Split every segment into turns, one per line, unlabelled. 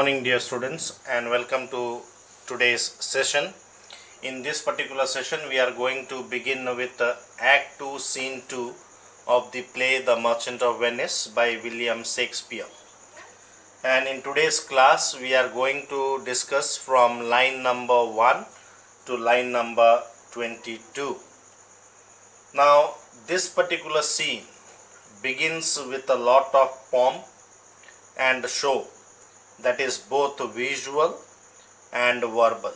morning, dear students, and welcome to today's session. In this particular session, we are going to begin with Act 2, Scene 2 of the play The Merchant of Venice by William Shakespeare. And in today's class, we are going to discuss from line number 1 to line number 22. Now, this particular scene begins with a lot of pomp and show, that is both visual and verbal.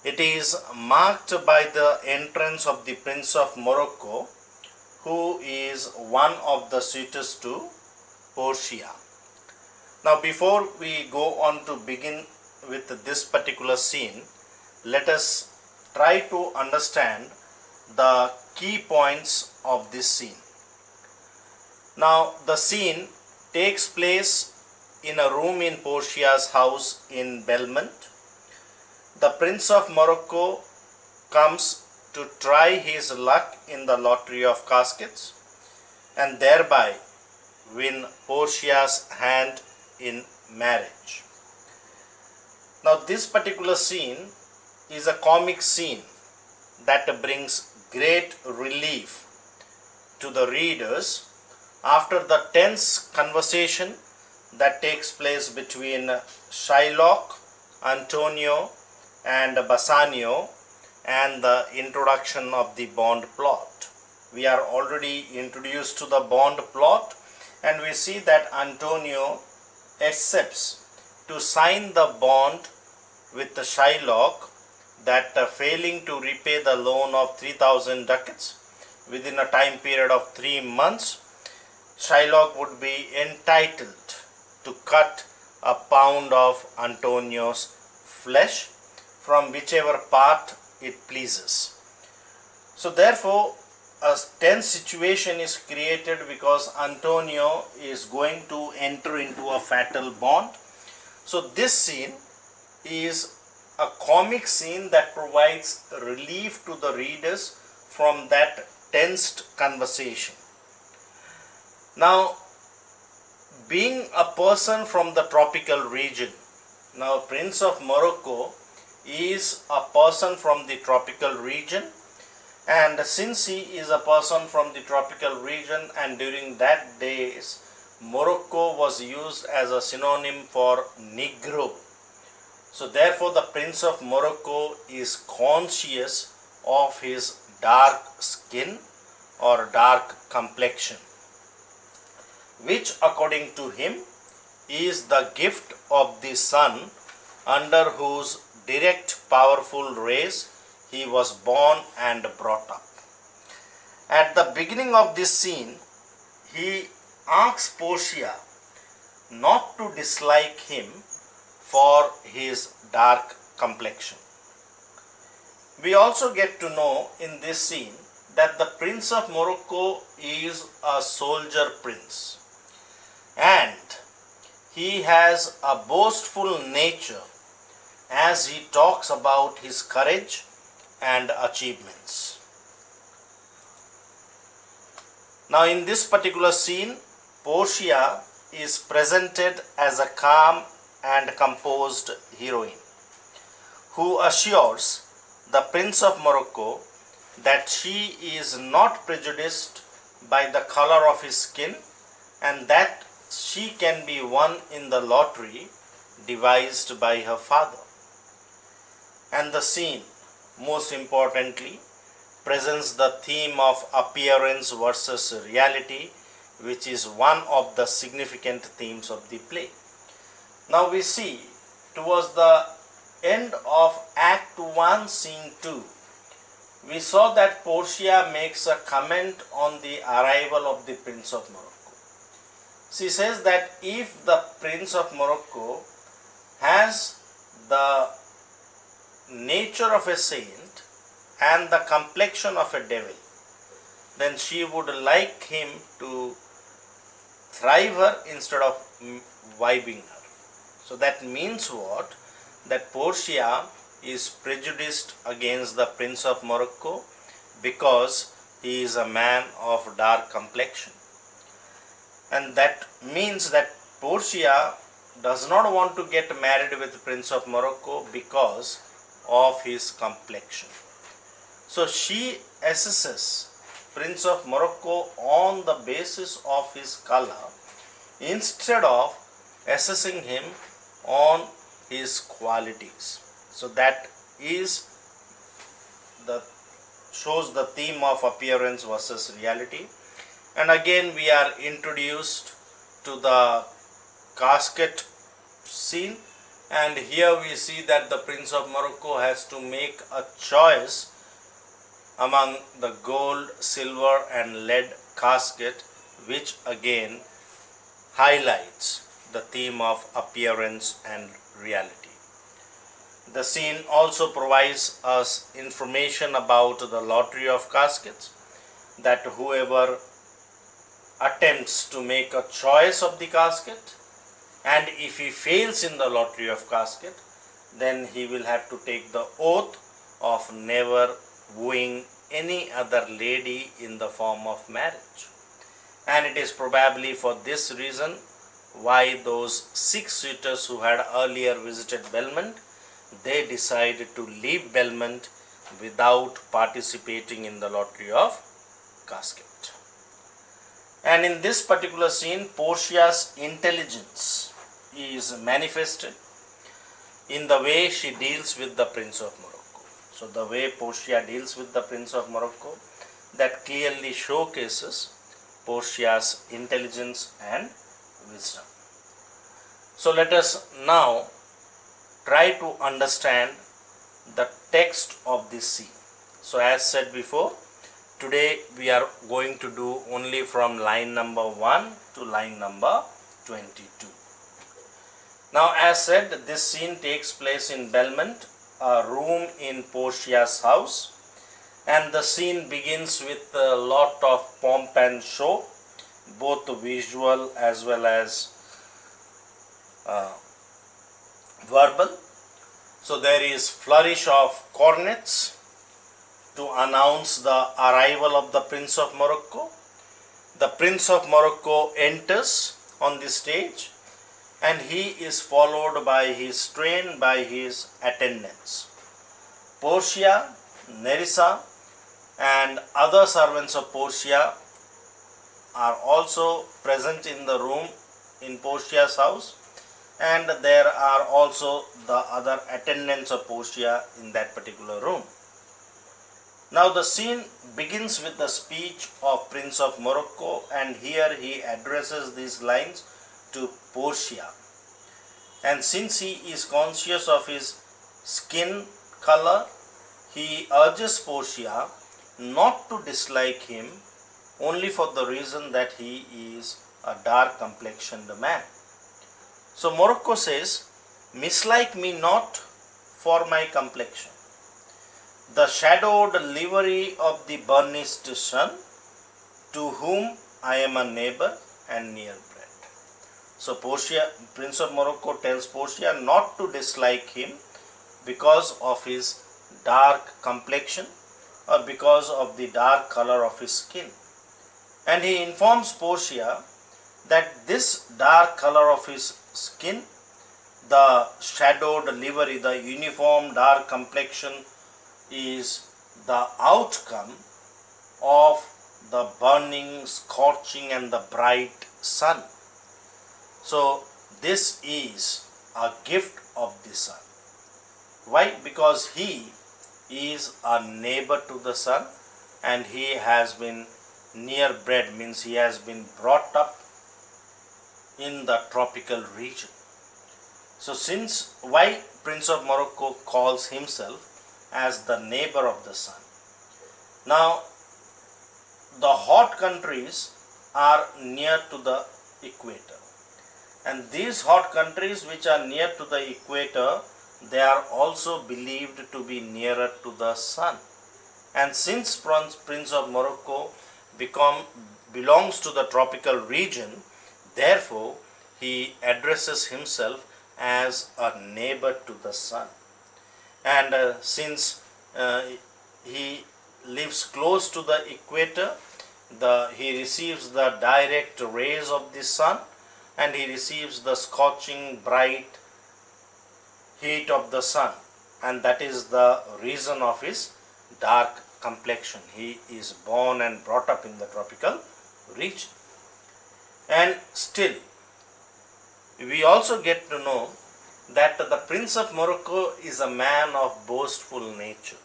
It is marked by the entrance of the Prince of Morocco, who is one of the suitors to Portia. Now, before we go on to begin with this particular scene, let us try to understand the key points of this scene. Now, the scene takes place in a room in Portia's house in Belmont. The Prince of Morocco comes to try his luck in the lottery of caskets and thereby win Portia's hand in marriage. Now, this particular scene is a comic scene that brings great relief to the readers after the tense conversation that takes place between Shylock, Antonio, and Bassanio, and the introduction of the bond plot. We are already introduced to the bond plot, and we see that Antonio accepts to sign the bond with the Shylock that failing to repay the loan of 3,000 ducats within a time period of 3 months, Shylock would be entitled to cut a pound of Antonio's flesh from whichever part it pleases. So therefore, a tense situation is created because Antonio is going to enter into a fatal bond. So this scene is a comic scene that provides relief to the readers from that tensed conversation. Now, being a person from the tropical region, now Prince of Morocco is a person from the tropical region, and since he is a person from the tropical region, and during that days Morocco was used as a synonym for Negro, so therefore the Prince of Morocco is conscious of his dark skin or dark complexion, which according to him is the gift of the sun under whose direct powerful rays he was born and brought up. At the beginning of this scene, he asks Portia not to dislike him for his dark complexion. We also get to know in this scene that the Prince of Morocco is a soldier prince, and he has a boastful nature as he talks about his courage and achievements. Now, in this particular scene, Portia is presented as a calm and composed heroine who assures the Prince of Morocco that she is not prejudiced by the color of his skin and that she can be won in the lottery devised by her father. And the scene, most importantly, presents the theme of appearance versus reality, which is one of the significant themes of the play. Now we see towards the end of Act 1, Scene 2, we saw that Portia makes a comment on the arrival of the Prince of Morocco. She says that if the Prince of Morocco has the nature of a saint and the complexion of a devil, then she would like him to thrive her instead of vibing her. So that means what? That Portia is prejudiced against the Prince of Morocco because he is a man of dark complexion. And that means that Portia does not want to get married with Prince of Morocco because of his complexion. So she assesses Prince of Morocco on the basis of his color instead of assessing him on his qualities. So that is the shows the theme of appearance versus reality. And again we are introduced to the casket scene, and here we see that the Prince of Morocco has to make a choice among the gold, silver and lead casket, which again highlights the theme of appearance and reality. The scene also provides us information about the lottery of caskets, that whoever attempts to make a choice of the casket, and if he fails in the lottery of casket, then he will have to take the oath of never wooing any other lady in the form of marriage. And it is probably for this reason why those 6 suitors who had earlier visited Belmont, they decided to leave Belmont without participating in the lottery of casket. And in this particular scene, Portia's intelligence is manifested in the way she deals with the Prince of Morocco. So the way Portia deals with the Prince of Morocco, that clearly showcases Portia's intelligence and wisdom. So let us now try to understand the text of this scene. So as said before, today we are going to do only from line number 1 to line number 22. Now as said, this scene takes place in Belmont, a room in Portia's house, and the scene begins with a lot of pomp and show, both visual as well as verbal. So there is flourish of cornets to announce the arrival of the Prince of Morocco. The Prince of Morocco enters on the stage, and he is followed by his train, by his attendants. Portia, Nerissa and other servants of Portia are also present in the room in Portia's house, and there are also the other attendants of Portia in that particular room. Now the scene begins with the speech of Prince of Morocco, and here he addresses these lines to Portia. And since he is conscious of his skin color, he urges Portia not to dislike him only for the reason that he is a dark complexioned man. So Morocco says, "Mislike me not for my complexion, the shadowed livery of the burnished sun, to whom I am a neighbor and near bred." So Portia, Prince of Morocco tells Portia not to dislike him because of his dark complexion or because of the dark color of his skin. And he informs Portia that this dark color of his skin, the shadowed livery, the uniform dark complexion, is the outcome of the burning, scorching and the bright sun. So this is a gift of the sun. Why? Because he is a neighbor to the sun, and he has been near bred, means he has been brought up in the tropical region. So since, why Prince of Morocco calls himself as the neighbor of the sun? Now the hot countries are near to the equator, and these hot countries which are near to the equator, they are also believed to be nearer to the sun. And since Prince of Morocco belongs to the tropical region, therefore he addresses himself as a neighbor to the sun. And since he lives close to the equator, he receives the direct rays of the sun, and he receives the scorching bright heat of the sun, and that is the reason of his dark complexion. He is born and brought up in the tropical region. And still, we also get to know that the Prince of Morocco is a man of boastful nature.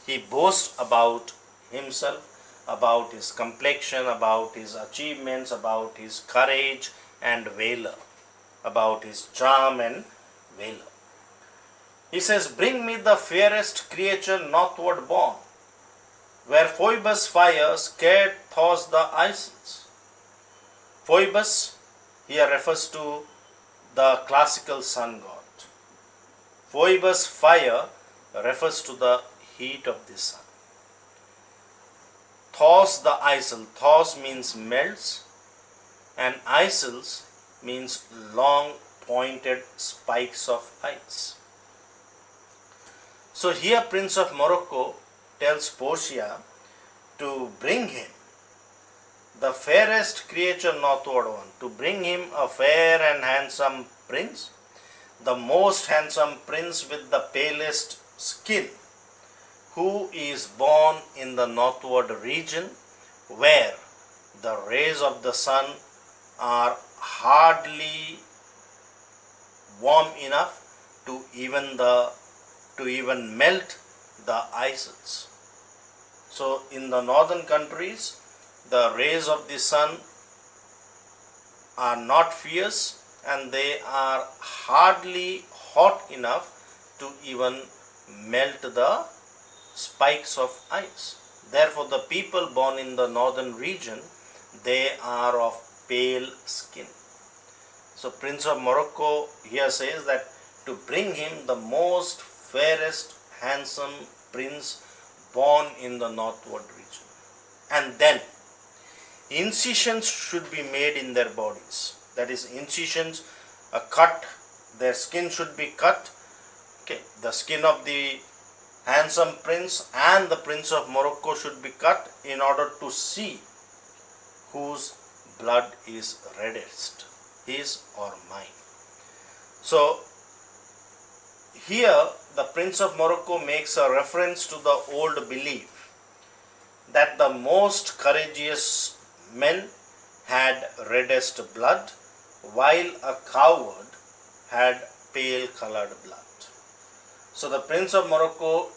He boasts about himself, about his complexion, about his achievements, about his courage and valor, about his charm and valor. He says, "Bring me the fairest creature northward born, where Phoebus' fire scared thaws the isles." Phoebus here refers to the classical sun god. Phoebus' fire refers to the heat of the sun. Thaws the isle. Thaws means melts, and isles means long pointed spikes of ice. So here Prince of Morocco tells Portia to bring him the fairest creature northward one, to bring him a fair and handsome prince, the most handsome prince with the palest skin, who is born in the northward region, where the rays of the sun are hardly warm enough to even melt the ices. So in the northern countries, the rays of the sun are not fierce and they are hardly hot enough to even melt the spikes of ice. Therefore, the people born in the northern region, they are of pale skin. So Prince of Morocco here says that to bring him the most fairest, handsome prince born in the northward region. And then incisions should be made in their bodies. That is, incisions, a cut, their skin should be cut. Okay, the skin of the handsome prince and the Prince of Morocco should be cut in order to see whose blood is reddest, his or mine. So here the Prince of Morocco makes a reference to the old belief that the most courageous men had reddest blood, while a coward had pale colored blood. So the Prince of Morocco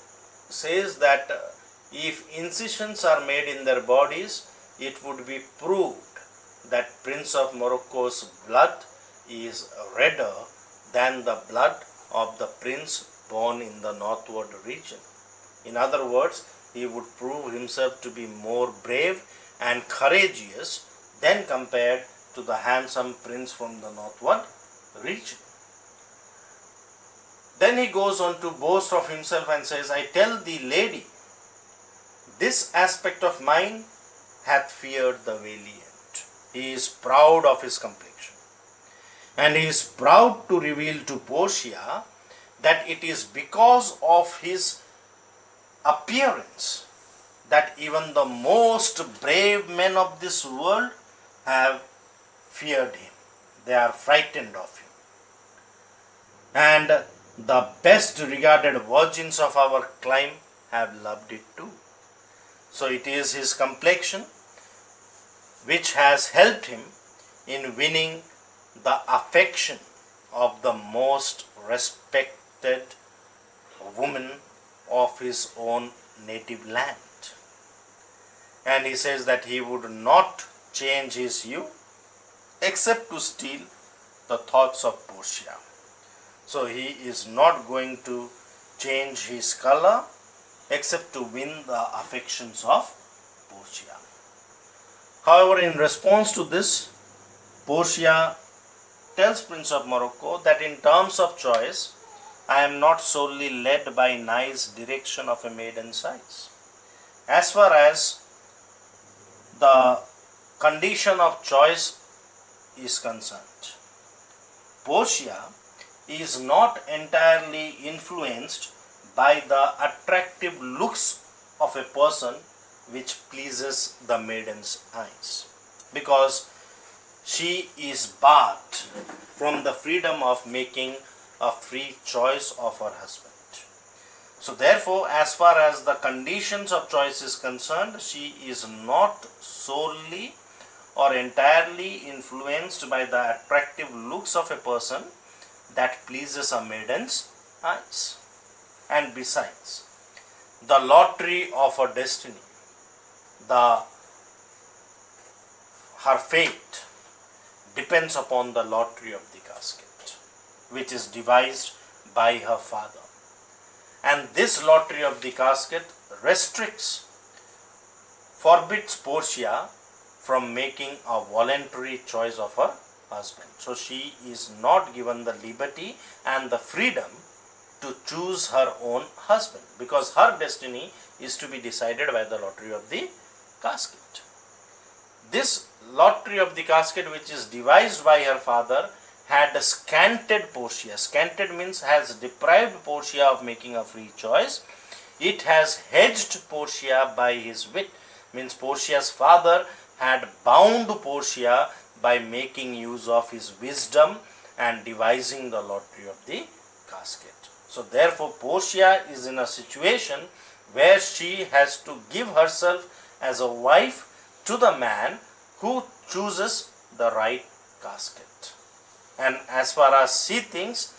says that if incisions are made in their bodies, it would be proved that Prince of Morocco's blood is redder than the blood of the prince born in the northward region. In other words, he would prove himself to be more brave and courageous than compared to the handsome prince from the northward region. Then he goes on to boast of himself and says, "I tell thee, lady, this aspect of mine hath feared the valiant." He is proud of his complexion, and he is proud to reveal to Portia that it is because of his appearance that even the most brave men of this world have feared him. They are frightened of him. And the best regarded virgins of our clime have loved it too. So it is his complexion which has helped him in winning the affection of the most respected woman of his own native land. And he says that he would not change his hue except to steal the thoughts of Portia. So he is not going to change his color except to win the affections of Portia. However, in response to this, Portia tells Prince of Morocco that in terms of choice, I am not solely led by nice direction of a maiden's size. As far as the condition of choice is concerned, Portia is not entirely influenced by the attractive looks of a person which pleases the maiden's eyes, because she is barred from the freedom of making a free choice of her husband. So therefore, as far as the conditions of choice is concerned, she is not solely or entirely influenced by the attractive looks of a person that pleases a maiden's eyes. And besides, the lottery of her destiny, her fate depends upon the lottery of the casket, which is devised by her father. And this lottery of the casket forbids Portia from making a voluntary choice of her husband. So she is not given the liberty and the freedom to choose her own husband, because her destiny is to be decided by the lottery of the casket. This lottery of the casket, which is devised by her father, had scanted Portia. Scanted means has deprived Portia of making a free choice. It has hedged Portia by his wit. Means Portia's father had bound Portia by making use of his wisdom and devising the lottery of the casket. So therefore Portia is in a situation where she has to give herself as a wife to the man who chooses the right casket. And as far as she thinks,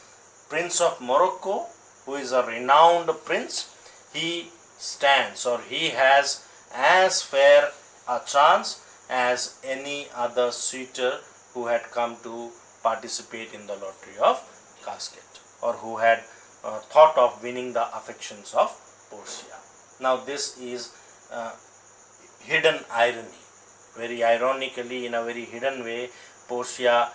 Prince of Morocco, who is a renowned prince, he stands, or he has as fair a chance as any other suitor who had come to participate in the lottery of casket, or who had thought of winning the affections of Portia. Now this is hidden irony. Very ironically, in a very hidden way, Portia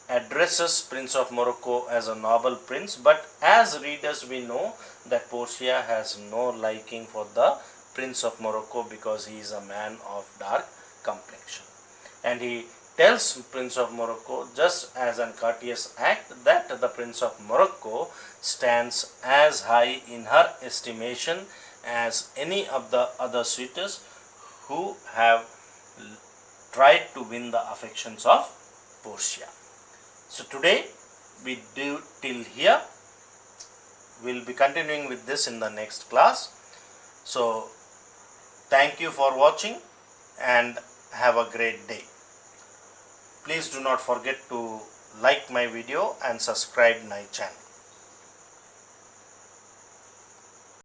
addresses Prince of Morocco as a noble prince, but as readers we know that Portia has no liking for the Prince of Morocco because he is a man of dark complexion. And he tells Prince of Morocco, just as an courteous act, that the Prince of Morocco stands as high in her estimation as any of the other suitors who have tried to win the affections of Portia. So today we do till here. We will be continuing with this in the next class. So thank you for watching and have a great day. Please do not forget to like my video and subscribe my channel.